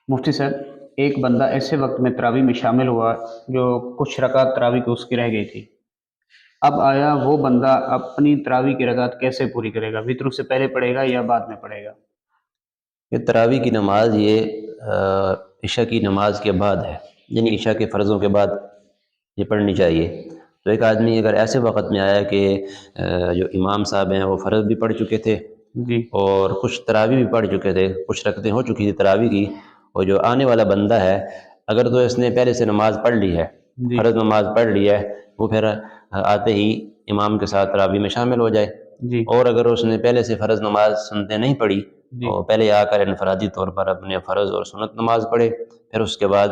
مفتی صاحب، ایک بندہ ایسے وقت میں تراویح میں شامل ہوا جو کچھ رکعت تراویح کی اس کی رہ گئی تھی۔ اب آیا وہ بندہ اپنی تراویح کی رکعت کیسے پوری کرے گا؟ وطر سے پہلے پڑھے گا یا بعد میں پڑھے گا؟ کہ تراویح کی نماز یہ عشاء کی نماز کے بعد ہے، جی یعنی عشاء کے فرضوں کے بعد یہ پڑھنی چاہیے۔ تو ایک آدمی اگر ایسے وقت میں آیا کہ جو امام صاحب ہیں وہ فرض بھی پڑھ چکے تھے جی اور کچھ تراویح بھی پڑھ چکے تھے، کچھ رکعتیں ہو چکی تھی تراویح کی، اور جو آنے والا بندہ ہے اگر تو اس نے پہلے سے نماز پڑھ لی ہے، جی فرض نماز پڑھ لی ہے، وہ پھر آتے ہی امام کے ساتھ تراویح میں شامل ہو جائے۔ جی اور اگر اس نے پہلے سے فرض نماز سنتے نہیں پڑھی جی تو پہلے آ کر انفرادی طور پر اپنے فرض اور سنت نماز پڑھے، پھر اس کے بعد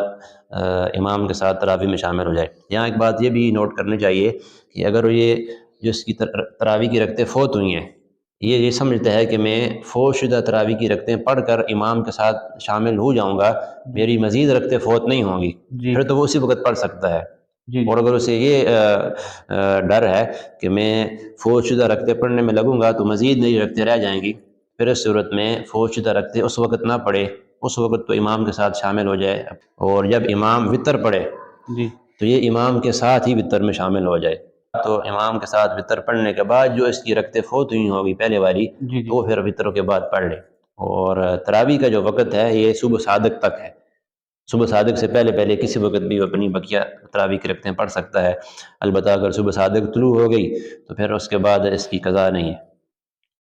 امام کے ساتھ تراویح میں شامل ہو جائے۔ یہاں ایک بات یہ بھی نوٹ کرنی چاہیے کہ اگر یہ جو اس کی تراویح کی رکعتیں فوت ہوئی ہیں، یہ سمجھتا ہے کہ میں فوت شدہ تراویح کی رکعتیں پڑھ کر امام کے ساتھ شامل ہو جاؤں گا، جی میری مزید رکعتیں فوت نہیں ہوں گی، جی پھر تو وہ اسی وقت پڑھ سکتا ہے۔ جی اور اگر اسے یہ ڈر ہے کہ میں فوت شدہ رکعتیں پڑھنے میں لگوں گا تو مزید نئی رکعتیں رہ جائیں گی، پھر اس صورت میں فوت شدہ رکعتیں اس وقت نہ پڑھے، اس وقت تو امام کے ساتھ شامل ہو جائے، اور جب امام وطر پڑھے جی تو یہ امام کے ساتھ ہی وطر میں شامل ہو جائے۔ تو امام کے ساتھ وطر پڑھنے کے بعد جو اس کی رکعتیں فوت ہوئی ہوگی پہلے والی، جی تو جی وہ پھر وطر کے بعد پڑھ لے۔ اور تراویح کا جو وقت ہے یہ صبح صادق تک ہے، صبح صادق سے پہلے پہلے کسی وقت بھی وہ اپنی بقیہ تراویح کی رکعتیں پڑھ سکتا ہے۔ البتہ اگر صبح صادق طلوع ہو گئی تو پھر اس کے بعد اس کی قضا نہیں ہے۔